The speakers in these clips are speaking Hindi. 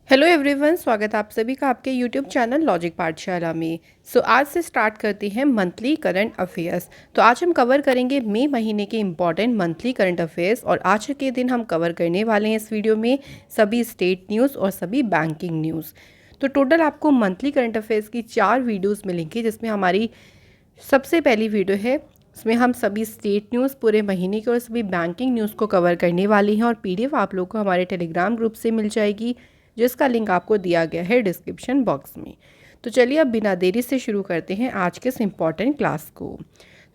हेलो एवरीवन, स्वागत है आप सभी का आपके यूट्यूब चैनल लॉजिक पाठशाला में। आज से स्टार्ट करते हैं मंथली करंट अफेयर्स। तो आज हम कवर करेंगे मई महीने के इम्पॉर्टेंट मंथली करंट अफेयर्स और आज के दिन हम कवर करने वाले हैं इस वीडियो में सभी स्टेट न्यूज़ और सभी बैंकिंग न्यूज़। तो टोटल आपको मंथली करंट अफेयर्स की 4 वीडियोज़ मिलेंगी, जिसमें हमारी सबसे पहली वीडियो है, उसमें हम सभी स्टेट न्यूज़ पूरे महीने के और सभी बैंकिंग न्यूज़ को कवर करने वाली हैं और पीडीएफ आप लोग को हमारे टेलीग्राम ग्रुप से मिल जाएगी, जिसका लिंक आपको दिया गया है डिस्क्रिप्शन बॉक्स में। तो चलिए अब बिना देरी से शुरू करते हैं आज के इस इम्पॉर्टेंट क्लास को।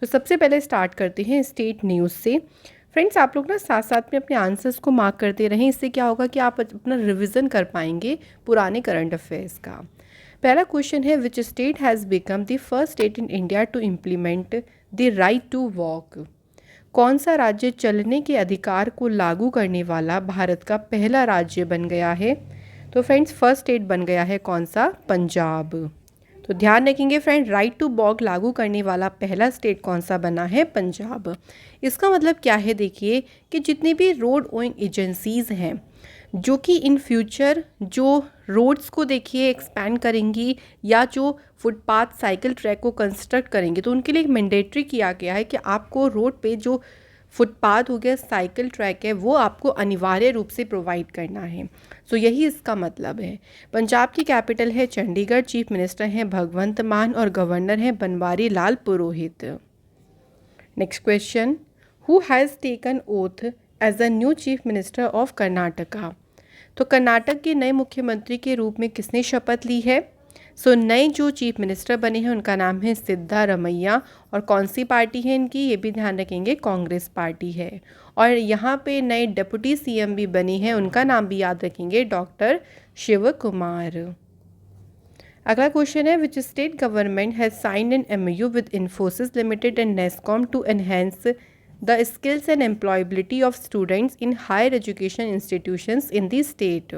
तो सबसे पहले स्टार्ट करते हैं स्टेट न्यूज़ से। फ्रेंड्स, आप लोग ना साथ साथ में अपने आंसर्स को मार्क करते रहें, इससे क्या होगा कि आप अपना रिविज़न कर पाएंगे पुराने करंट अफेयर्स का। पहला क्वेश्चन है, which state has become the first state in India to implement the right to walk. कौन सा राज्य चलने के अधिकार को लागू करने वाला भारत का पहला राज्य बन गया है? तो फ्रेंड्स, फर्स्ट स्टेट बन गया है कौन सा? पंजाब। तो ध्यान रखेंगे फ्रेंड, राइट टू वॉक लागू करने वाला पहला स्टेट कौन सा बना है? पंजाब। इसका मतलब क्या है, देखिए कि जितनी भी रोड ओइंग एजेंसीज़ हैं जो कि इन फ्यूचर जो रोड्स को देखिए एक्सपैंड करेंगी या जो फुटपाथ साइकिल ट्रैक को कंस्ट्रक्ट करेंगे, तो उनके लिए एक मैंडेटरी किया गया है कि आपको रोड पे जो फुटपाथ हो गया, साइकिल ट्रैक है, वो आपको अनिवार्य रूप से प्रोवाइड करना है। सो यही इसका मतलब है। पंजाब की कैपिटल है चंडीगढ़, चीफ मिनिस्टर हैं भगवंत मान और गवर्नर हैं Banwari Lal Purohit. Next question, who has taken oath as a new chief minister of Karnataka. तो कर्नाटक के नए मुख्यमंत्री के रूप में किसने शपथ ली है? नए जो चीफ मिनिस्टर बने हैं उनका नाम है सिद्धारमैया, और कौन सी पार्टी है इनकी, ये भी ध्यान रखेंगे, कांग्रेस पार्टी है। और यहाँ पे नए डिप्टी सीएम भी बने हैं, उनका नाम भी याद रखेंगे, डॉक्टर शिव कुमार। अगला क्वेश्चन है, which state government has signed an MOU with Infosys limited and NASSCOM to enhance the skills and employability of students in higher education institutions in the state.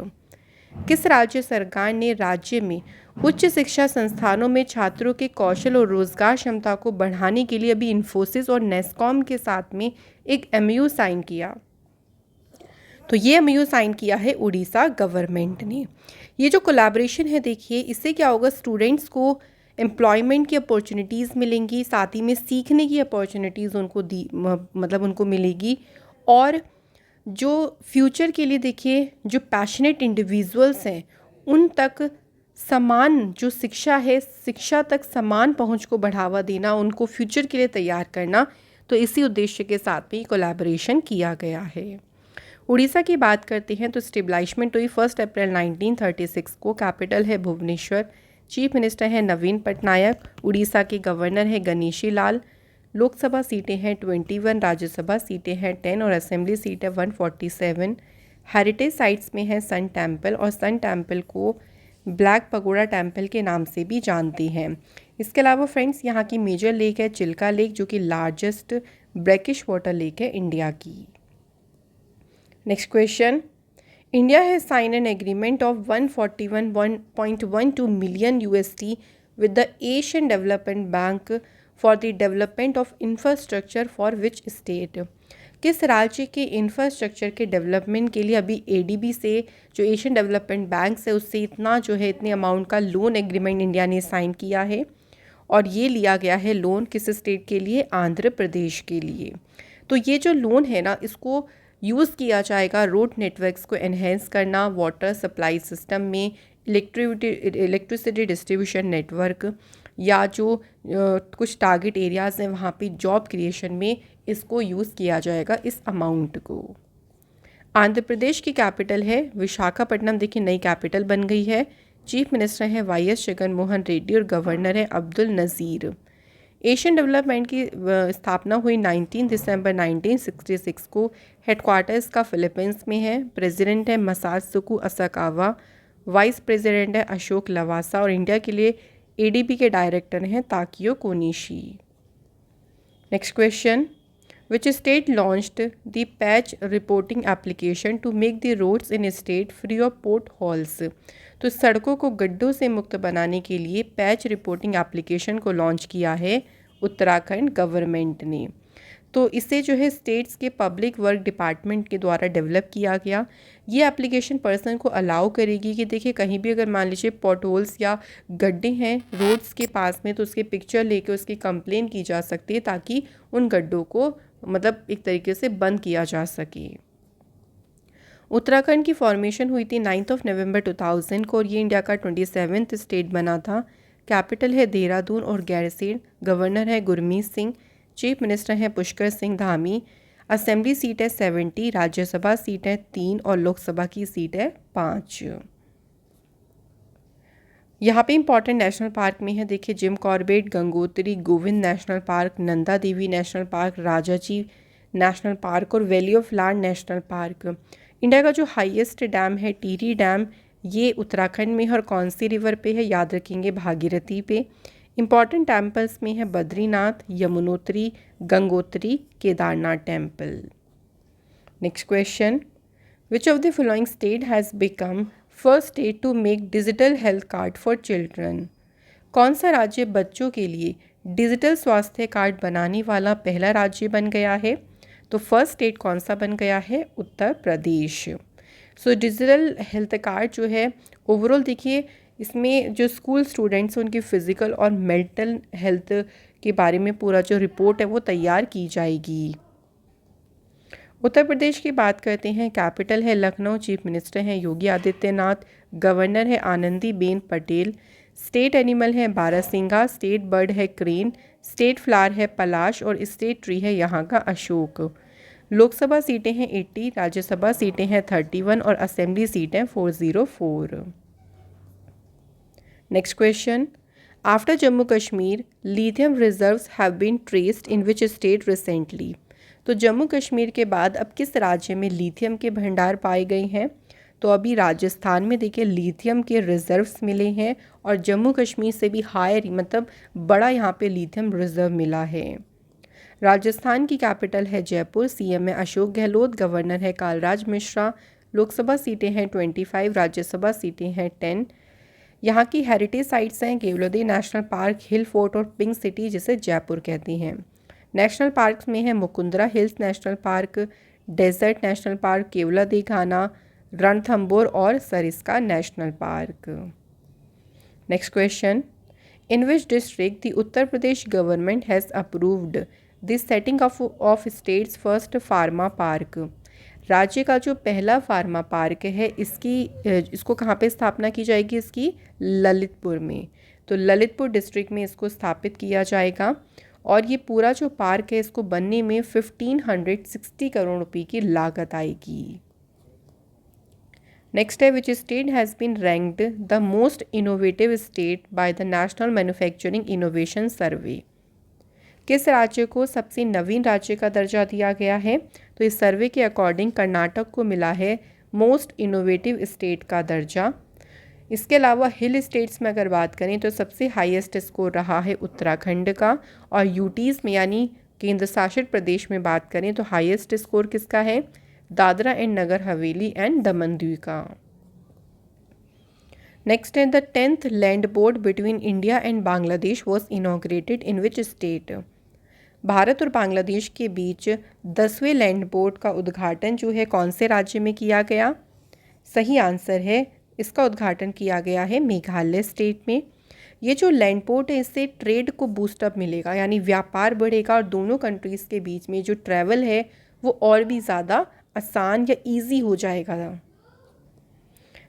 किस राज्य सरकार ने राज्य में उच्च शिक्षा संस्थानों में छात्रों के कौशल और रोजगार क्षमता को बढ़ाने के लिए अभी इन्फोसिस और नेस्कॉम के साथ में एक एमओयू साइन किया? तो ये एमओयू साइन किया है उड़ीसा गवर्नमेंट ने। ये जो कोलैबोरेशन है, देखिए इससे क्या होगा, स्टूडेंट्स को एम्प्लॉयमेंट की अपॉर्चुनिटीज़ मिलेंगी, साथ ही में सीखने की अपॉर्चुनिटीज़ उनको मतलब उनको मिलेगी। और जो फ्यूचर के लिए देखिए जो पैशनेट इंडिविजुअल्स हैं उन तक समान जो शिक्षा है, शिक्षा तक समान पहुंच को बढ़ावा देना, उनको फ्यूचर के लिए तैयार करना, तो इसी उद्देश्य के साथ में कोलैबोरेशन किया गया है। उड़ीसा की बात करते हैं तो स्टेबलाइजमेंट हुई 1 अप्रैल 1936 को। कैपिटल है भुवनेश्वर, चीफ मिनिस्टर है नवीन पटनायक, उड़ीसा के गवर्नर है गणेशी लाल। लोकसभा सीटें हैं 21, राज्यसभा सीटें हैं 10 और असेंबली सीट है 147। हेरिटेज साइट्स में है सन टेम्पल, और सन टेम्पल को ब्लैक पगोड़ा टेम्पल के नाम से भी जानते हैं। इसके अलावा फ्रेंड्स, यहाँ की मेजर लेक है चिल्का लेक, जो कि लार्जेस्ट ब्रैकिश वाटर लेक है इंडिया की। Next question, India has sign an agreement of 141.12 million USD with the Asian Development Bank for the development of infrastructure for which state। किस राज्य के इंफ्रास्ट्रक्चर के डेवलपमेंट के लिए अभी ADB से, जो एशियन डेवलपमेंट बैंक से, उससे इतने अमाउंट का लोन एग्रीमेंट इंडिया ने साइन किया है। और ये लिया गया है लोन किस स्टेट के लिए? आंध्र प्रदेश के लिए। तो ये जो लोन है ना, इसको यूज़ किया जाएगा रोड नेटवर्क्स को एनहेंस करना, वाटर सप्लाई सिस्टम में, इलेक्ट्रिसिटी डिस्ट्रीब्यूशन नेटवर्क, या जो कुछ टारगेट एरियाज़ हैं वहाँ पे जॉब क्रिएशन में इसको यूज़ किया जाएगा इस अमाउंट को। आंध्र प्रदेश की कैपिटल है विशाखापट्टनम, देखिए नई कैपिटल बन गई है। चीफ मिनिस्टर हैं YS जगन मोहन रेड्डी और गवर्नर हैं अब्दुल नज़ीर। एशियन डेवलपमेंट की स्थापना हुई 19 दिसंबर 1966 को। हेडक्वार्टर्स का फिलीपींस में है। प्रेसिडेंट है मसात्सुको असाकावा, वाइस प्रेसिडेंट है अशोक लवासा, और इंडिया के लिए ADB के डायरेक्टर हैं Takio Konishi. Next question, which state launched the patch reporting application to make the roads in state free of potholes। तो सड़कों को गड्ढों से मुक्त बनाने के लिए पैच रिपोर्टिंग एप्लीकेशन को लॉन्च किया है उत्तराखंड गवर्नमेंट ने। तो इसे जो है स्टेट्स के पब्लिक वर्क डिपार्टमेंट के द्वारा डेवलप किया गया। ये एप्लीकेशन पर्सन को अलाउ करेगी कि देखिए कहीं भी अगर मान लीजिए पॉट होल्स या गड्ढे हैं रोड्स के पास में, तो उसकी पिक्चर लेके उसकी कंप्लेन की जा सकती है ताकि उन गड्ढों को मतलब एक तरीके से बंद किया जा सके। उत्तराखंड की फॉर्मेशन हुई थी 9 नवंबर 2000 को और ये इंडिया का 27वां स्टेट बना था। कैपिटल है देहरादून और गैरसैंण। गवर्नर है गुरमीत सिंह। चीफ मिनिस्टर हैं पुष्कर सिंह धामी। असेंबली सीट है 70, राज्यसभा सीट है 3 और लोकसभा की सीट है 5। यहाँ पे इंपॉर्टेंट नेशनल पार्क में है देखिए Jim Corbett, Gangotri, Govind national park, Nanda Devi national park, Rajaji national park और valley of flower national park. India का जो हाईएस्ट डैम है टिहरी डैम, ये उत्तराखंड में है और कौन सी रिवर पे है, याद रखेंगे भागीरथी पे। इंपॉर्टेंट टेम्पल्स में है Badrinath, Yamunotri, Gangotri, Kedarnath temple. Next question, which of the following state has become first state to make digital health card for children? कौन सा राज्य बच्चों के लिए डिजिटल स्वास्थ्य कार्ड बनाने वाला पहला राज्य बन गया है? तो फर्स्ट स्टेट कौन सा बन गया है? Uttar Pradesh. So digital health card जो है ओवरऑल देखिए इसमें जो स्कूल स्टूडेंट्स हैं उनकी फ़िज़िकल और मेंटल हेल्थ के बारे में पूरा जो रिपोर्ट है वो तैयार की जाएगी। उत्तर प्रदेश की बात करते हैं। कैपिटल है लखनऊ। चीफ मिनिस्टर हैं योगी आदित्यनाथ। गवर्नर है आनंदीबेन पटेल। स्टेट एनिमल है बारहसिंगा। स्टेट बर्ड है क्रेन। स्टेट फ्लावर है पलाश और स्टेट ट्री है यहाँ का अशोक। लोकसभा सीटें हैं 80, राज्यसभा सीटें हैं 31 और असेंबली सीटें 404। Next question, after Jammu Kashmir lithium reserves have been traced in which state recently? तो जम्मू कश्मीर के बाद अब किस राज्य में लिथियम के भंडार पाए गए हैं? तो अभी राजस्थान में देखिए लिथियम के रिजर्व्स मिले हैं और जम्मू कश्मीर से भी हायर मतलब बड़ा यहाँ पे लिथियम रिजर्व मिला है। राजस्थान की कैपिटल है जयपुर। सीएम है अशोक गहलोत। गवर्नर है कालराज मिश्रा। लोकसभा सीटें हैं 25, राज्यसभा सीटें हैं 10। यहाँ की हेरिटेज साइट्स हैं Keoladeo national park, hill fort और पिंक सिटी जिसे जयपुर कहते हैं। नेशनल पार्क्स में है Mukundra hills national park, desert national park, Keoladeo Ghana, Ranthambore और Sariska national park. Next question, in which district the Uttar Pradesh government has approved the setting of states first pharma park? राज्य का जो पहला फार्मा पार्क है इसको कहाँ पे स्थापना की जाएगी? इसकी ललितपुर में। तो ललितपुर डिस्ट्रिक्ट में इसको स्थापित किया जाएगा और ये पूरा जो पार्क है इसको बनने में 1560 करोड़ रुपए की लागत आएगी। नेक्स्ट है, which state has been ranked the most innovative state by the national manufacturing innovation survey? किस राज्य को सबसे नवीन राज्य का दर्जा दिया गया है? तो इस सर्वे के अकॉर्डिंग कर्नाटक को मिला है मोस्ट इनोवेटिव स्टेट का दर्जा। इसके अलावा हिल स्टेट्स में अगर बात करें तो सबसे हाईएस्ट स्कोर रहा है उत्तराखंड का और यूटीज़ में यानी केंद्र शासित प्रदेश में बात करें तो हाईएस्ट स्कोर किसका है? दादरा एंड नगर हवेली एंड दमन दीव का। नेक्स्ट है, the 10th land board between India and Bangladesh was inaugurated in which state? Bharat और बांग्लादेश के बीच 10वें लैंड बोर्ड का उद्घाटन जो है कौन से राज्य में किया गया? सही आंसर है, इसका उद्घाटन किया गया है मेघालय स्टेट में। ये जो लैंड पोर्ट है इससे ट्रेड को बूस्टअप मिलेगा यानी व्यापार बढ़ेगा और दोनों कंट्रीज़ के बीच में जो ट्रैवल है वो और भी ज़्यादा आसान या इजी हो जाएगा।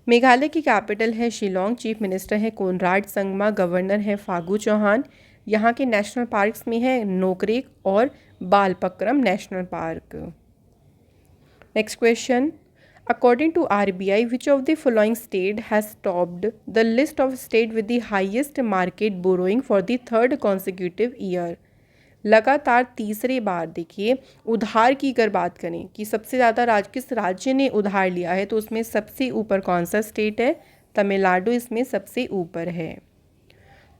मेघालय की कैपिटल है शिलोंग। चीफ मिनिस्टर है कोनराड संगमा। गवर्नर है फागू चौहान। यहाँ के नेशनल पार्क्स में है नोकरेक और Balpakram national park. Next question, according to RBI which of the following state has topped the list of state with the highest market borrowing for the third consecutive year? लगातार तीसरे बार देखिए उधार की अगर बात करें कि सबसे ज़्यादा किस राज्य ने उधार लिया है तो उसमें सबसे ऊपर कौन सा स्टेट है? तमिलनाडु इसमें सबसे ऊपर है।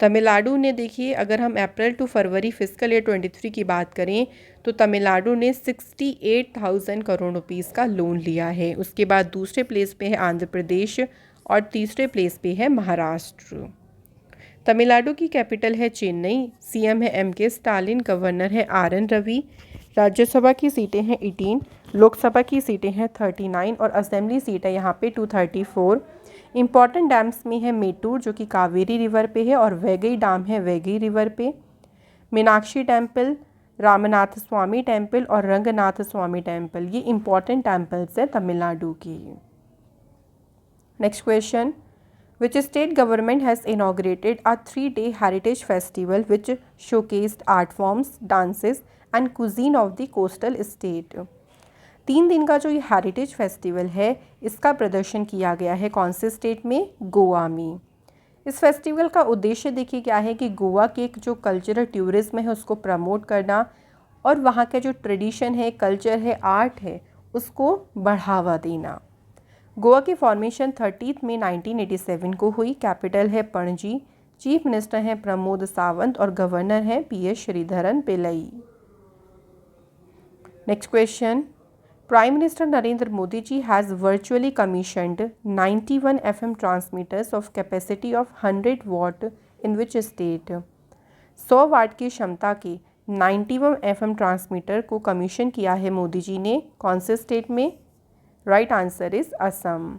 तमिलनाडु ने देखिए अगर हम अप्रैल टू फरवरी फिस्कल ईयर 23 की बात करें तो तमिलनाडु ने 68,000 करोड़ रुपीस का लोन लिया है। उसके बाद दूसरे प्लेस पे है आंध्र प्रदेश और तीसरे प्लेस पे है महाराष्ट्र। तमिलनाडु की कैपिटल है चेन्नई। सीएम है एमके स्टालिन। गवर्नर है आर एन रवि। राज्यसभा की सीटें हैं 18, लोकसभा की सीटें हैं 39 और असेंबली सीट है यहाँ पे 234। इंपॉर्टेंट डैम्स में है मेटूर जो कि कावेरी रिवर पे है और वैगई डैम है वैगई रिवर पे। मीनाक्षी टेम्पल, रामनाथ स्वामी टेम्पल और रंगनाथ स्वामी टेम्पल, ये इंपॉर्टेंट टेम्पल्स है तमिलनाडु की। Next question, which state government has inaugurated a 3-day heritage festival which showcased art forms, dances and cuisine of the coastal state। 3 दिन का जो ये हेरिटेज फेस्टिवल है इसका प्रदर्शन किया गया है कौन से स्टेट में? गोवा में। इस फेस्टिवल का उद्देश्य देखिए क्या है कि गोवा के जो कल्चरल टूरिज्म है उसको प्रमोट करना और वहाँ का जो ट्रेडिशन है, कल्चर है, आर्ट है, उसको बढ़ावा देना। गोवा की फॉर्मेशन 30 मई 1987 को हुई। कैपिटल है पणजी। चीफ मिनिस्टर हैं प्रमोद सावंत और गवर्नर हैं PS Sreedharan Pillai. Next question, prime minister Narendra Modi ji has virtually commissioned 91 FM transmitters of capacity of 100 watt in which state. 100 watt की क्षमता के 91 FM ट्रांसमीटर को कमीशन किया है मोदी जी ने, कौन से स्टेट में? Right answer is Assam.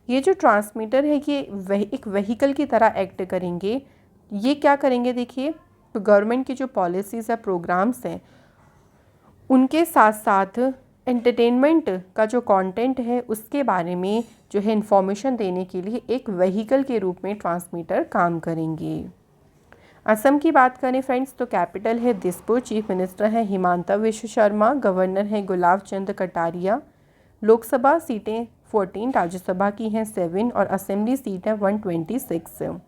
ये जो ट्रांसमीटर है ये एक व्हीकल की तरह एक्ट करेंगे। ये क्या करेंगे देखिए, तो गवर्नमेंट की जो पॉलिसीज़ या प्रोग्राम्स हैं उनके साथ साथ एंटरटेनमेंट का जो कंटेंट है उसके बारे में जो है इंफॉर्मेशन देने के लिए एक व्हीकल के रूप में ट्रांसमीटर काम करेंगे। असम की बात करें फ्रेंड्स तो कैपिटल है दिसपुर। चीफ मिनिस्टर हैं हिमांता विश्व शर्मा, गवर्नर हैं गुलाब चंद कटारिया। लोकसभा सीटें 14, राज्यसभा की हैं 7 और असेंबली सीट है 126।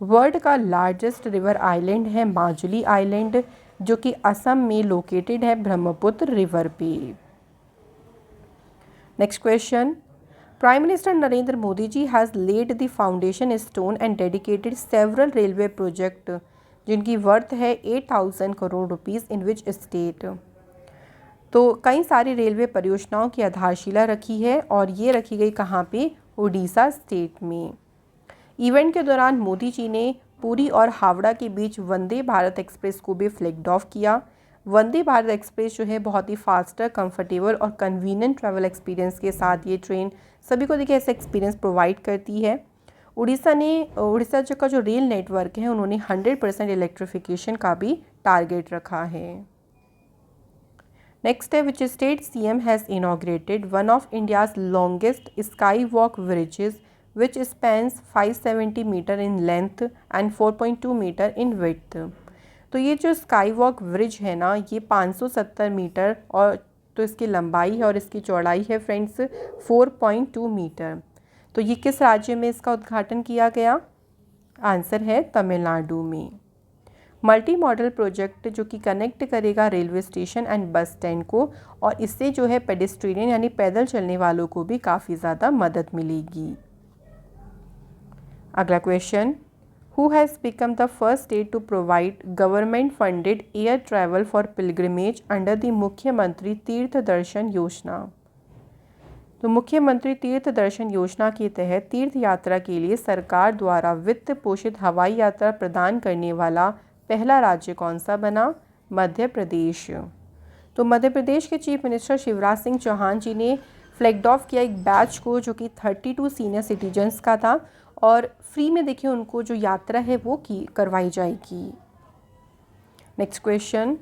वर्ल्ड का लार्जेस्ट रिवर आइलैंड है माजुली आइलैंड जो कि असम में लोकेटेड है ब्रह्मपुत्र रिवर पे। Next question, prime minister Narendra Modi ji has laid the foundation stone and dedicated several railway project जिनकी वर्थ है 8,000 crore rupees in which state. तो कई सारी रेलवे परियोजनाओं की आधारशिला रखी है और ये रखी गई कहाँ पे? उड़ीसा स्टेट में। इवेंट के दौरान मोदी जी ने पुरी और हावड़ा के बीच वंदे भारत एक्सप्रेस को भी फ्लैग ऑफ किया। वंदे भारत एक्सप्रेस जो है बहुत ही फास्टर, कंफर्टेबल और कन्वीनियंट ट्रैवल एक्सपीरियंस के साथ ये ट्रेन सभी को देखिए ऐसा एक्सपीरियंस प्रोवाइड करती है। उड़ीसा जो का जो रेल नेटवर्क है उन्होंने 100% इलेक्ट्रिफिकेशन का भी टारगेट रखा है। नेक्स्ट है, which state CM has inaugurated one of India's longest sky walk bridges which spans 570 metre in length and 4.2 metre in width. तो ये जो स्काई वॉक ब्रिज है ना ये 570 मीटर और तो इसकी लंबाई है और इसकी चौड़ाई है फ्रेंड्स 4.2 मीटर। तो ये किस राज्य में इसका उद्घाटन किया गया? आंसर है तमिलनाडु में। मल्टी मॉडल प्रोजेक्ट जो कि कनेक्ट करेगा railway station and bus stand को और इससे जो है पेडेस्ट्रियन यानी पैदल चलने वालों को भी काफ़ी ज़्यादा मदद मिलेगी। अगला question, who has become the first state to provide government funded air travel for pilgrimage under the Mukhyamantri Tirth दर्शन योजना। तो मुख्यमंत्री तीर्थ दर्शन योजना के तहत तीर्थ यात्रा के लिए सरकार द्वारा वित्त पोषित हवाई यात्रा प्रदान करने वाला पहला राज्य कौन सा बना? मध्य प्रदेश। तो मध्य प्रदेश के चीफ मिनिस्टर शिवराज सिंह चौहान जी ने फ्लैग ऑफ किया एक बैच को जो कि 32 सीनियर सिटीजन्स का था और फ्री में देखिए उनको जो यात्रा है वो करवाई जाएगी। Next question,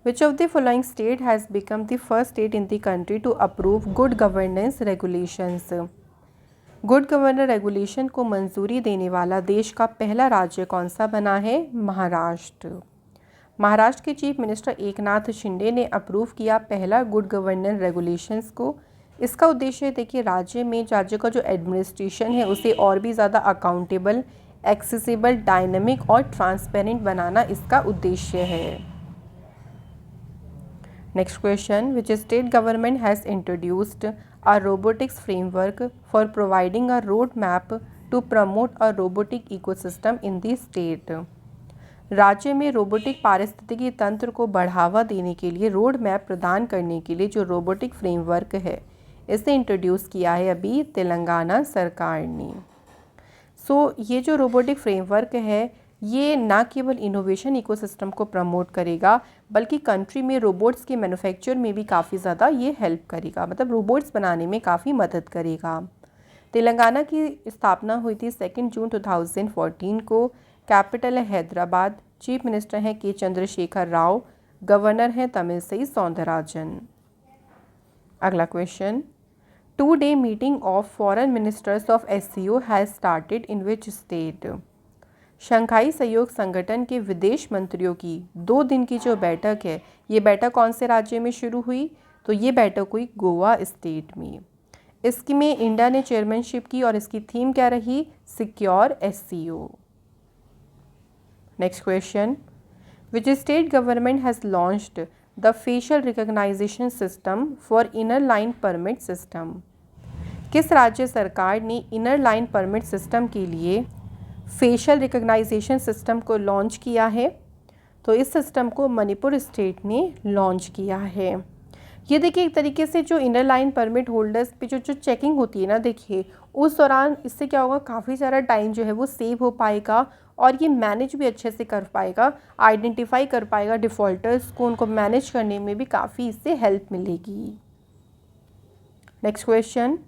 which of the following state has become the first state in the country to approve good governance regulations. Good governor regulation को मंजूरी देने वाला देश का पहला राज्य कौन सा बना है? महाराष्ट्र। महाराष्ट्र के चीफ मिनिस्टर एकनाथ शिंदे ने अप्रूव किया पहला गुड गवर्नर रेगुलेशंस को। इसका उद्देश्य देखिए राज्य का जो एडमिनिस्ट्रेशन है उसे और भी ज़्यादा अकाउंटेबल, एक्सेसिबल, डायनेमिक और ट्रांसपेरेंट बनाना इसका उद्देश्य है। Next question, which state government has introduced a robotics framework for providing a roadmap to promote a robotic ecosystem in the state। राज्य में रोबोटिक पारिस्थितिकी तंत्र को बढ़ावा देने के लिए रोड मैप प्रदान करने के लिए जो रोबोटिक फ्रेमवर्क है इसे इंट्रोड्यूस किया है अभी तेलंगाना सरकार ने। ये जो रोबोटिक फ्रेमवर्क है ये ना केवल इनोवेशन इकोसिस्टम को प्रमोट करेगा बल्कि कंट्री में रोबोट्स के मैन्युफैक्चर में भी काफ़ी ज़्यादा ये हेल्प करेगा, मतलब रोबोट्स बनाने में काफ़ी मदद करेगा। तेलंगाना की स्थापना हुई थी 2 जून 2014 को। कैपिटल है हैदराबाद। चीफ मिनिस्टर हैं के चंद्रशेखर राव। गवर्नर हैं तमिलसाई सौंदरराजन। अगला question, 2 day meeting of foreign ministers of SCO has started in which state. Shanghai सहयोग संगठन के विदेश मंत्रियों की 2 दिन की जो बैठक है, ये बैठक कौन से राज्य में शुरू हुई? तो ये बैठक हुई गोवा स्टेट में। इसकी में इंडिया ने चेयरमैनशिप की और इसकी थीम क्या रही? Secure SCO। Next question, which state government has launched the facial recognisation system for inner line permit system. किस राज्य सरकार ने इनर लाइन परमिट सिस्टम के लिए फेशियल रिकॉग्नाइजेशन सिस्टम को लॉन्च किया है? तो इस सिस्टम को मणिपुर स्टेट ने लॉन्च किया है। ये देखिए एक तरीके से जो इनर लाइन परमिट होल्डर्स पे जो चेकिंग होती है ना, देखिए उस दौरान इससे क्या होगा, काफ़ी सारा टाइम जो है वो सेव हो पाएगा और ये मैनेज भी अच्छे से कर पाएगा, आइडेंटिफाई कर पाएगा डिफ़ॉल्टर्स को, उनको मैनेज करने में भी काफ़ी इससे हेल्प मिलेगी। Next question,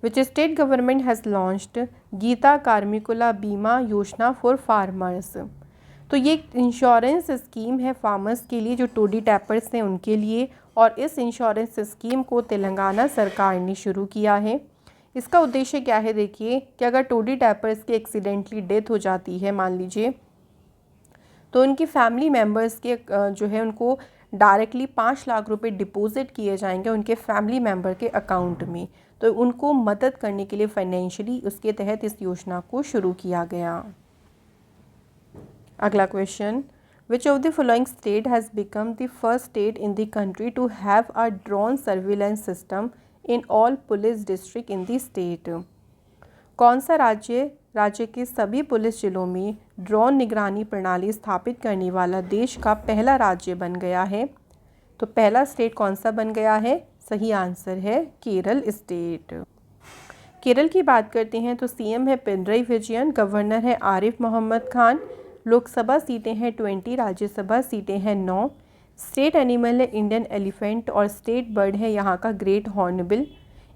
which state government has launched Geeta कार्मिकुला बीमा योजना फॉर फार्मर्स। तो ये एक इंश्योरेंस स्कीम है फार्मर्स के लिए, जो टोडी टैपर्स हैं उनके लिए, और इस इंश्योरेंस स्कीम को तेलंगाना सरकार ने शुरू किया है। इसका उद्देश्य क्या है? देखिए कि अगर टोडी टैपर्स की एक्सीडेंटली डेथ हो जाती है मान लीजिए, तो उनकी फैमिली मेम्बर्स के जो है उनको डायरेक्टली 5 लाख रुपए डिपॉजिट किए जाएंगे उनके फैमिली मेम्बर के अकाउंट में। तो उनको मदद करने के लिए फाइनेंशियली उसके तहत इस योजना को शुरू किया गया। अगला question, which of the following state has become the first state in the country to have a drone surveillance system in all police district in the state. कौन सा राज्य के सभी पुलिस जिलों में ड्रोन निगरानी प्रणाली स्थापित करने वाला देश का पहला राज्य बन गया है? तो पहला स्टेट कौन सा बन गया है? सही आंसर है केरल स्टेट। केरल की बात करते हैं तो सीएम है पिनरई विजयन, गवर्नर है आरिफ मोहम्मद खान, लोकसभा सीटें हैं 20, राज्यसभा सीटें हैं 9, स्टेट एनिमल है इंडियन एलिफेंट और स्टेट बर्ड है यहाँ का great hornbill.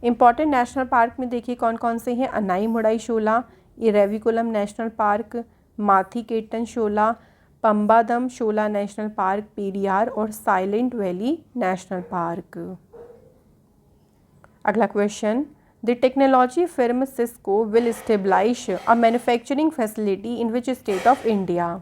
Important national park में देखिए कौन कौन से हैं, अनाई मुड़ाई शोला, इरेविकुलम नेशनल पार्क, माथी केटन शोला, पंबादम शोला नेशनल पार्क, पेरियार और साइलेंट वैली नेशनल पार्क। अगला question, the technology firm Cisco will establish a manufacturing facility in which state of India.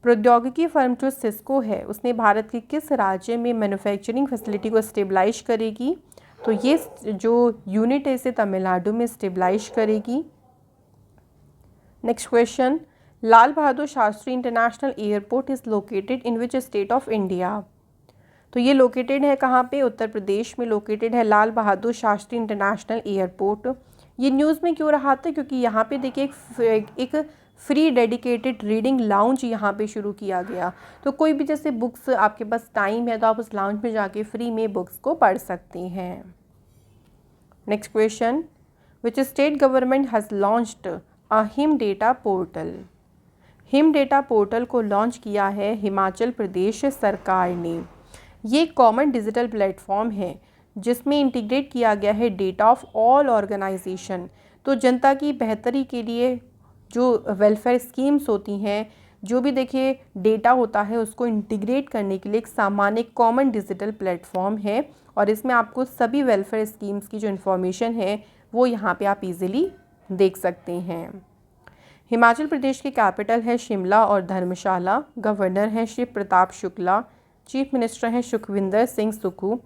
प्रौद्योगिकी फर्म जो सिस्को है उसने भारत के किस राज्य में मैन्युफैक्चरिंग फैसिलिटी को स्टेबलाइज करेगी? तो ये जो यूनिट है इसे तमिलनाडु में स्टेबलाइज करेगी। Next question, Lal Bahadur Shastri international airport is located in which state of India. तो ये लोकेटेड है कहाँ पे? उत्तर प्रदेश में लोकेटेड है लाल बहादुर शास्त्री इंटरनेशनल एयरपोर्ट। ये न्यूज़ में क्यों रहा था? क्योंकि यहाँ पे देखिए एक फ्री डेडिकेटेड रीडिंग लाउंज यहाँ पे शुरू किया गया। तो कोई भी जैसे बुक्स आपके पास टाइम है तो आप उस लाउंज में जाके फ्री में बुक्स को पढ़ सकते हैं। Next question, which state government has launched a him data portal. Him data portal को लॉन्च किया है हिमाचल प्रदेश सरकार ने। ये एक कॉमन डिजिटल प्लेटफॉर्म है जिसमें इंटीग्रेट किया गया है डेटा ऑफ ऑल ऑर्गेनाइजेशन। तो जनता की बेहतरी के लिए जो वेलफेयर स्कीम्स होती हैं, जो भी देखिए डेटा होता है उसको इंटीग्रेट करने के लिए एक सामान्य कॉमन डिजिटल प्लेटफॉर्म है और इसमें आपको सभी वेलफेयर स्कीम्स की जो इन्फॉर्मेशन है वो यहाँ पे आप इजीली देख सकते हैं। हिमाचल प्रदेश की कैपिटल है शिमला और धर्मशाला। गवर्नर हैं शिव प्रताप शुक्ला। चीफ मिनिस्टर हैं सुखविंदर सिंह सुक्खू।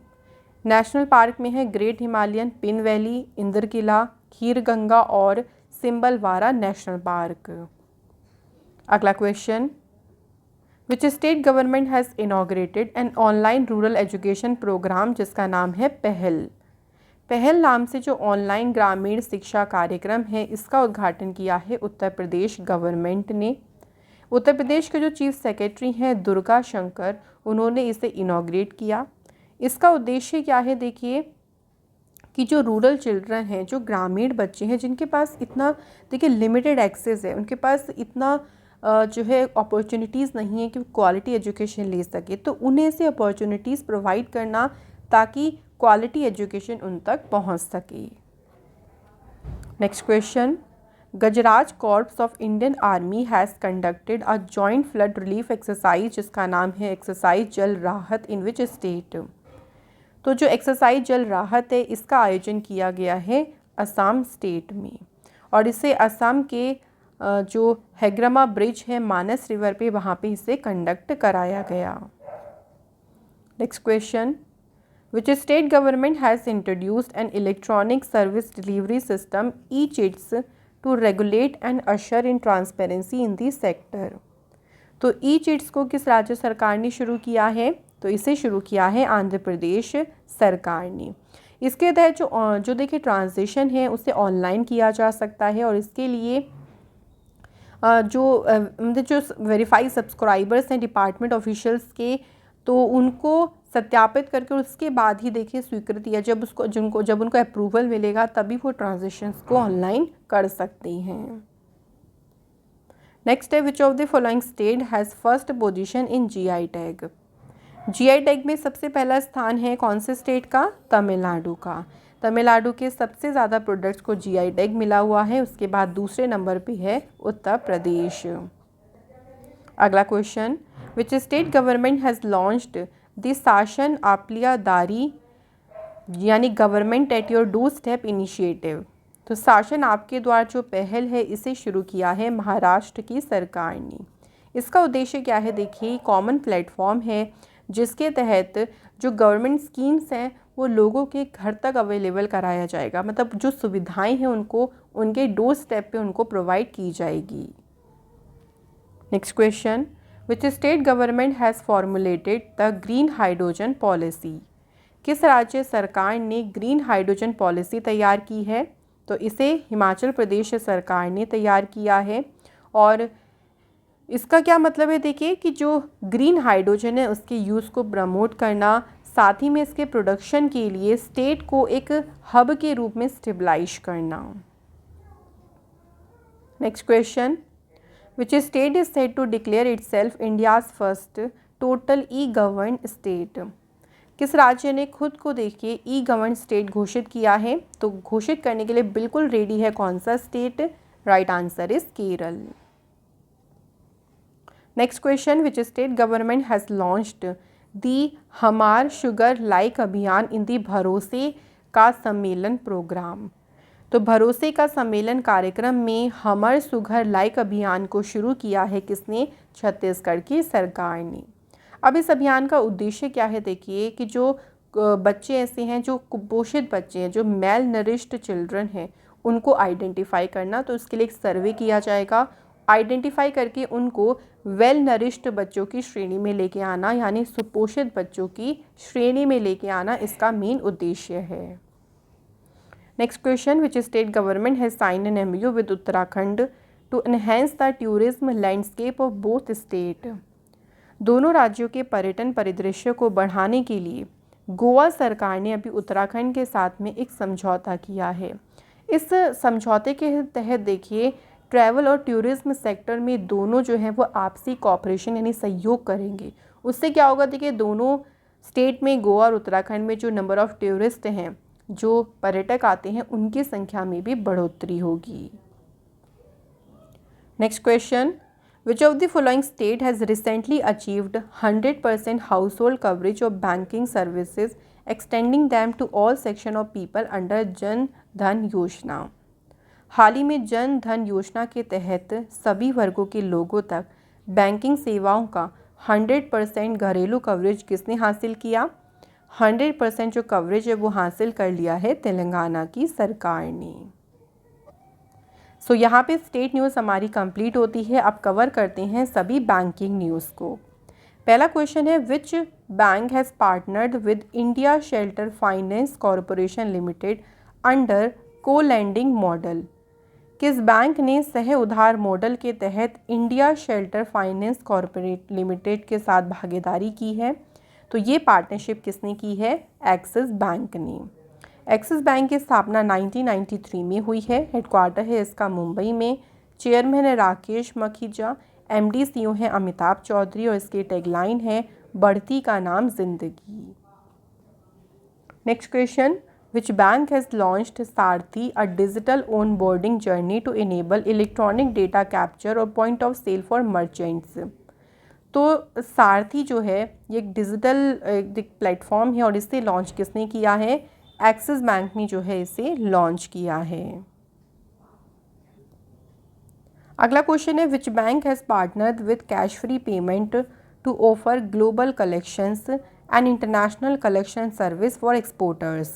नेशनल पार्क में है ग्रेट हिमालयन, पिन वैली, इंद्र किला, खीर गंगा और सिंबलवारा नेशनल पार्क। अगला question, which state government has inaugurated an online rural education programme जिसका नाम है पहल। पहल नाम से जो ऑनलाइन ग्रामीण शिक्षा कार्यक्रम है इसका उद्घाटन किया है उत्तर प्रदेश गवर्नमेंट ने। उत्तर प्रदेश के जो चीफ सेक्रेटरी हैं दुर्गा शंकर, उन्होंने इसे इनॉग्रेट किया। इसका उद्देश्य क्या है? देखिए कि जो रूरल चिल्ड्रन हैं, जो ग्रामीण बच्चे हैं जिनके पास इतना देखिए लिमिटेड एक्सेस है, उनके पास इतना जो है अपॉर्चुनिटीज़ नहीं है कि क्वालिटी एजुकेशन ले सके, तो उन्हें से अपॉर्चुनिटीज़ प्रोवाइड करना ताकि क्वालिटी एजुकेशन उन तक पहुंच सके। Next question, Gajraj corps of Indian army has conducted a joint flood relief exercise, जिसका नाम है एक्सरसाइज जल राहत, इन विच स्टेट। तो जो एक्सरसाइज जल राहत है इसका आयोजन किया गया है असम स्टेट में, और इसे असम के जो हेग्रमा ब्रिज है मानस रिवर पे, वहाँ पे इसे कंडक्ट कराया गया। Next question, which state government has introduced an electronic service delivery system e-chits to regulate and usher in transparency in the sector. तो ई-चिट्स को किस राज्य सरकार ने शुरू किया है? तो इसे शुरू किया है आंध्र प्रदेश सरकार ने। इसके तहत जो देखिए ट्रांजेक्शन है उसे ऑनलाइन किया जा सकता है, और इसके लिए जो वेरीफाइड सब्सक्राइबर्स हैं डिपार्टमेंट ऑफिशियल्स के, तो उनको सत्यापित करके उसके बाद ही देखिए स्वीकृति, या जब उनको अप्रूवल मिलेगा तभी वो ट्रांजेक्शन्स को ऑनलाइन कर सकते हैं। नेक्स्ट है, which of the following state has first position in GI tag. GI tag में सबसे पहला स्थान है कौन से स्टेट का? तमिलनाडु का। तमिलनाडु के सबसे ज़्यादा प्रोडक्ट्स को जीआई टैग मिला हुआ है। उसके बाद दूसरे नंबर पे है उत्तर प्रदेश। अगला question, which state government has launched the शासन आपलिया दारी, यानी government at your door step initiative. तो शासन आपके द्वार जो पहल है इसे शुरू किया है महाराष्ट्र की सरकार ने। इसका उद्देश्य क्या है? देखिए, कॉमन प्लेटफॉर्म है जिसके तहत जो गवर्नमेंट स्कीम्स हैं वो लोगों के घर तक अवेलेबल कराया जाएगा, मतलब जो सुविधाएं हैं उनको उनके डोर स्टेप पे उनको प्रोवाइड की जाएगी। Next question, which state government has formulated the green hydrogen policy. किस राज्य सरकार ने ग्रीन हाइड्रोजन पॉलिसी तैयार की है? तो इसे हिमाचल प्रदेश सरकार ने तैयार किया है। और इसका क्या मतलब है? देखिए कि जो ग्रीन हाइड्रोजन है उसके यूज़ को प्रमोट करना, साथ ही में इसके प्रोडक्शन के लिए स्टेट को एक हब के रूप में स्टेबलाइज करना। Next question, which state is said to declare itself India's first total e govern state. किस राज्य ने खुद को देखिए ई गवर्न स्टेट घोषित किया है? तो घोषित करने के लिए बिल्कुल रेडी है कौन सा state? Right answer is Kerala. Next question, which state government has launched the हमार शुगर लाइक अभियान इन दी भरोसे का सम्मेलन प्रोग्राम। तो भरोसे का सम्मेलन कार्यक्रम में हमर सुगर लाइक अभियान को शुरू किया है किसने? छत्तीसगढ़ की सरकार ने। अब इस अभियान का उद्देश्य क्या है? देखिए कि जो बच्चे ऐसे हैं जो कुपोषित बच्चे हैं, जो मेल नरिश्ड चिल्ड्रन हैं, उनको आइडेंटिफाई करना। तो इसके लिए एक सर्वे किया जाएगा, आइडेंटिफाई करके उनको वेल नरिश्ड बच्चों की श्रेणी में लेके आना, यानी सुपोषित बच्चों की श्रेणी में लेके आना इसका मेन उद्देश्य है। Next question, which state government has sign an MOU with Uttarakhand to enhance the tourism landscape of both state. दोनों राज्यों के पर्यटन परिदृश्य को बढ़ाने के लिए गोवा सरकार ने अभी उत्तराखंड के साथ में एक समझौता किया है। इस समझौते के तहत देखिए ट्रैवल और टूरिज्म सेक्टर में दोनों जो हैं वो आपसी कॉपरेशन यानी सहयोग करेंगे। उससे क्या होगा? देखिए दोनों स्टेट में, गोवा और उत्तराखंड में, जो नंबर ऑफ़ टूरिस्ट हैं, जो पर्यटक आते हैं, उनकी संख्या में भी बढ़ोतरी होगी। Next question, which of the following state has recently achieved 100% household coverage of banking services extending them to all section of people under Jan Dhan योजना। हाल ही में जन धन योजना के तहत सभी वर्गों के लोगों तक बैंकिंग सेवाओं का 100% घरेलू कवरेज किसने हासिल किया? 100% जो कवरेज है वो हासिल कर लिया है तेलंगाना की सरकार ने। सो यहाँ पे स्टेट न्यूज़ हमारी कंप्लीट होती है। अब कवर करते हैं सभी बैंकिंग न्यूज़ को। पहला क्वेश्चन है, which bank has partnered with India shelter finance corporation limited under को लैंडिंग मॉडल। किस बैंक ने सह उधार मॉडल के तहत India shelter finance corporate limited के साथ भागीदारी की है? तो ये पार्टनरशिप किसने की है? एक्सिस बैंक ने। एक्सिस बैंक की स्थापना 1993 में हुई है। हेडक्वार्टर है इसका मुंबई में। चेयरमैन है राकेश मखीजा। MD CEO हैं अमिताभ चौधरी और इसकी टैगलाइन है बढ़ती का नाम जिंदगी। Next question, which bank has launched Sarathi a digital onboarding journey to enable electronic data capture और point of sale for merchants. तो सारथी जो है ये एक डिजिटल प्लेटफॉर्म है और इसे लॉन्च किसने किया है? एक्सिस बैंक ने जो है इसे लॉन्च किया है। अगला क्वेश्चन है, which bank has partnered with Cashfree payment to offer global collections and international collection service for exporters.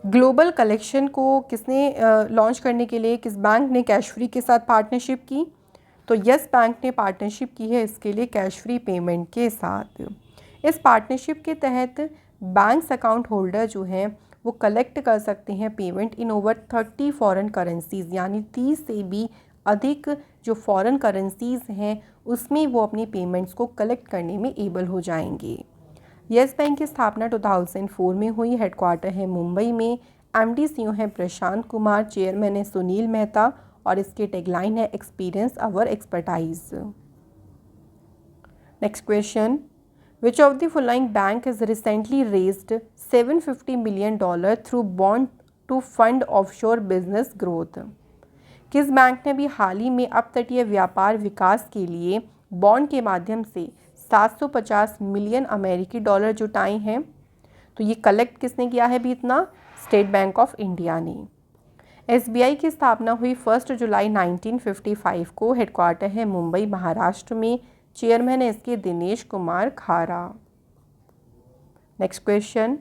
Global collection को किसने लॉन्च करने के लिए किस बैंक ने कैश फ्री के साथ पार्टनरशिप की? तो यस बैंक ने पार्टनरशिप की है इसके लिए कैश फ्री पेमेंट के साथ। इस पार्टनरशिप के तहत बैंक्स अकाउंट होल्डर जो हैं वो कलेक्ट कर सकते हैं payment in over 30 foreign currencies, यानी 30 से भी अधिक जो फॉरेन करेंसीज हैं उसमें वो अपनी पेमेंट्स को कलेक्ट करने में एबल हो जाएंगे। यस बैंक की स्थापना 2004 में हुई। हेडक्वार्टर है मुंबई में। MD CEO हैं प्रशांत कुमार, चेयरमैन है सुनील मेहता और इसके टैगलाइन है experience our expertise. Next question, which of the following bank has recently raised $750 million through bond to fund offshore business growth. किस बैंक ने भी हाल ही में अपतटीय व्यापार विकास के लिए बॉन्ड के माध्यम से 750 मिलियन अमेरिकी डॉलर जुटाए हैं? तो ये कलेक्ट किसने किया है भी इतना? स्टेट बैंक ऑफ इंडिया ने। SBI की स्थापना हुई 1 जुलाई 1955 को। हेडक्वार्टर है मुंबई महाराष्ट्र में। चेयरमैन है इसके दिनेश कुमार खारा। Next question,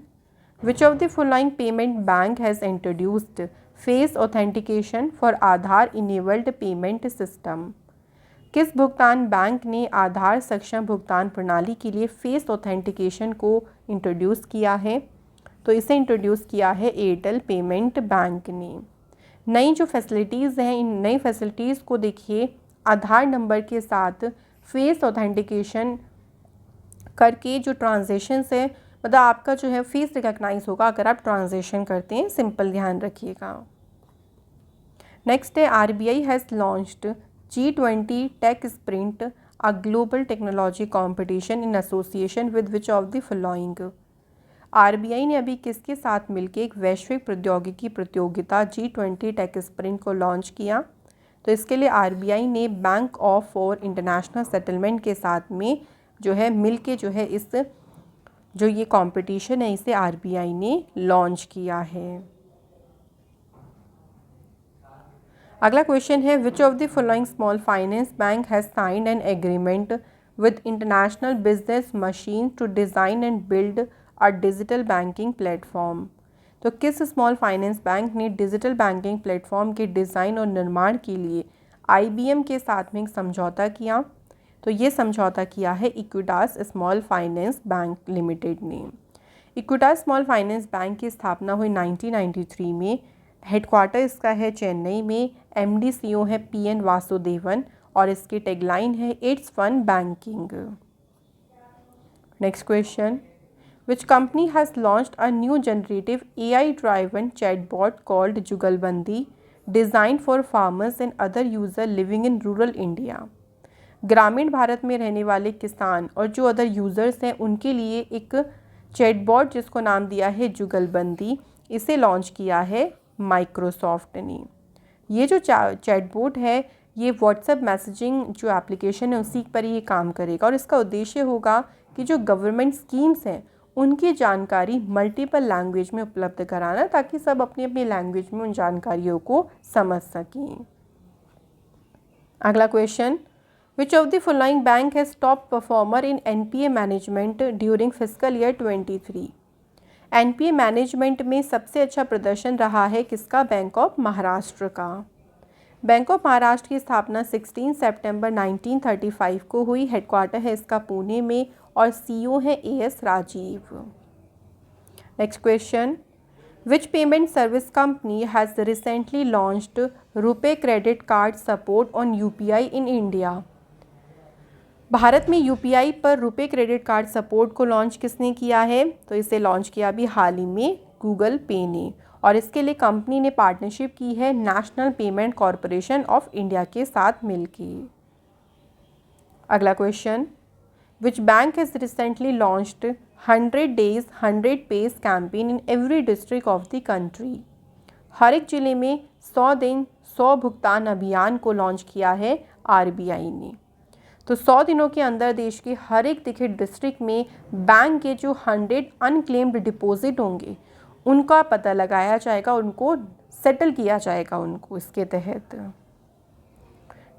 which of the following payment bank has introduced face authentication for Aadhaar enabled payment system. किस भुगतान बैंक ने आधार सक्षम भुगतान प्रणाली के लिए फेस ऑथेंटिकेशन को इंट्रोड्यूस किया है? तो इसे इंट्रोड्यूस किया है एयरटेल पेमेंट बैंक ने। नई जो फैसिलिटीज़ हैं इन नई फैसिलिटीज़ को देखिए, आधार नंबर के साथ फेस ऑथेंटिकेशन करके जो ट्रांजेक्शन्स है मतलब आपका जो है फेस रिकॉग्नाइज होगा अगर आप ट्रांजेक्शन करते हैं। सिंपल ध्यान रखिएगा। नेक्स्ट है, RBI has launched G20 tech sprint a global technology competition in association with which of the following. RBI ने अभी किसके साथ मिलकर एक वैश्विक प्रौद्योगिकी प्रतियोगिता G20 टेक स्प्रिंट को लॉन्च किया? तो इसके लिए RBI ने bank of for international settlement के साथ में जो है मिलके जो है इस जो ये कंपटीशन है इसे RBI ने लॉन्च किया है। अगला क्वेश्चन है, which of the following small finance bank has signed an agreement with international business machine to design and build a digital banking platform. तो किस स्मॉल फाइनेंस बैंक ने डिजिटल बैंकिंग प्लेटफॉर्म के डिज़ाइन और निर्माण के लिए IBM के साथ में एक समझौता किया? तो ये समझौता किया है Equitas small finance bank limited ने। इक्विटास स्मॉल फाइनेंस बैंक की स्थापना हुई 1993 में। हेडक्वार्टर इसका है चेन्नई में। MD CEO है PN वासुदेवन और इसकी टैगलाइन है it's fun banking. Next question, which company has launched a new generative AI driven chatbot called Jugalbandi design for farmers and other user living in rural India. ग्रामीण भारत में रहने वाले किसान और जो अदर यूज़र्स हैं उनके लिए एक चैटबॉट जिसको नाम दिया है जुगलबंदी, इसे लॉन्च किया है माइक्रोसॉफ्ट ने। ये जो चैटबॉट है ये व्हाट्सएप मैसेजिंग जो एप्लीकेशन है उसी पर ये काम करेगा और इसका उद्देश्य होगा कि जो गवर्नमेंट स्कीम्स हैं उनकी जानकारी मल्टीपल लैंग्वेज में उपलब्ध कराना ताकि सब अपनी अपनी लैंग्वेज में उन जानकारियों को समझ सकें। अगला question, which of the following bank has top performer in NPA management during fiscal year 23। NPA management में सबसे अच्छा प्रदर्शन रहा है किसका? बैंक ऑफ महाराष्ट्र का। बैंक ऑफ महाराष्ट्र की स्थापना 16 सितंबर 1935 को हुई। हेडक्वार्टर है इसका पुणे में और CEO है AS Rajeev. Next question, which payment service company has recently launched RuPay credit card support on UPI in India. भारत में UPI पर रुपे क्रेडिट कार्ड सपोर्ट को लॉन्च किसने किया है? तो इसे लॉन्च किया भी हाल ही में गूगल पे ने और इसके लिए कंपनी ने पार्टनरशिप की है national payment corporation of India के साथ मिलकर। अगला question, which bank has recently launched 100 days 100 page campaign in every district of the country. हर एक ज़िले में 100 दिन 100 भुगतान अभियान को लॉन्च किया है आरबीआई ने। तो 100 दिनों के अंदर देश के हर एक देखिए डिस्ट्रिक्ट में बैंक के जो 100 अनक्लेम्ड डिपॉजिट होंगे उनका पता लगाया जाएगा, उनको सेटल किया जाएगा उनको इसके तहत।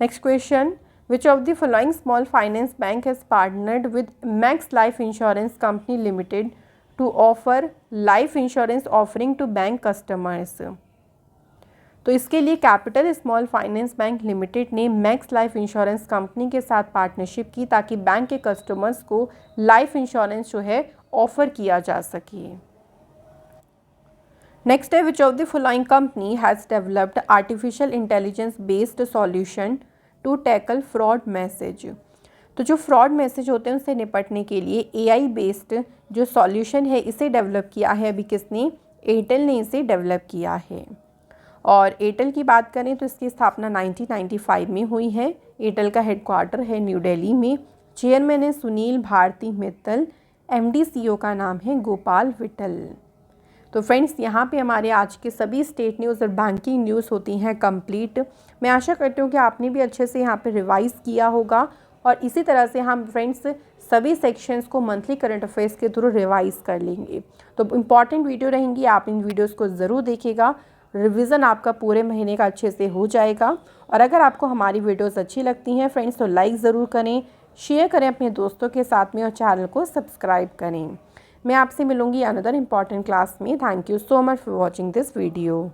Next question, which of the following small finance bank has partnered with Max Life insurance company limited to offer life insurance offering to bank customers. तो इसके लिए capital small finance bank limited ने मैक्स लाइफ इंश्योरेंस कंपनी के साथ पार्टनरशिप की ताकि बैंक के कस्टमर्स को लाइफ इंश्योरेंस जो है ऑफर किया जा सके। नेक्स्ट है, which of the following company has developed artificial intelligence based solution to tackle fraud message. तो जो फ्रॉड मैसेज होते हैं उससे निपटने के लिए एआई बेस्ड जो सॉल्यूशन है इसे डेवलप किया है अभी किसने, एयरटेल ने इसे डेवलप किया है। और एयरटेल की बात करें तो इसकी स्थापना 1995 में हुई है। एयरटेल का हेडक्वार्टर है न्यू दिल्ली में। चेयरमैन है सुनील भारती मित्तल। एमडी सीईओ का नाम है गोपाल विठल। तो फ्रेंड्स, यहाँ पे हमारे आज के सभी स्टेट न्यूज़ और बैंकिंग न्यूज़ होती हैं कंप्लीट। मैं आशा करती हूँ कि आपने भी अच्छे से यहाँ पे रिवाइज़ किया होगा और इसी तरह से हम फ्रेंड्स सभी सेक्शंस को मंथली करंट अफेयर्स के थ्रू रिवाइज़ कर लेंगे। तो इम्पॉर्टेंट वीडियो रहेंगी, आप इन वीडियोज़ को ज़रूर देखिएगा। रिवीजन आपका पूरे महीने का अच्छे से हो जाएगा। और अगर आपको हमारी वीडियोस अच्छी लगती हैं फ्रेंड्स तो लाइक ज़रूर करें, शेयर करें अपने दोस्तों के साथ में और चैनल को सब्सक्राइब करें। मैं आपसे मिलूंगी अनदर इम्पॉर्टेंट क्लास में। Thank you so much for watching this video.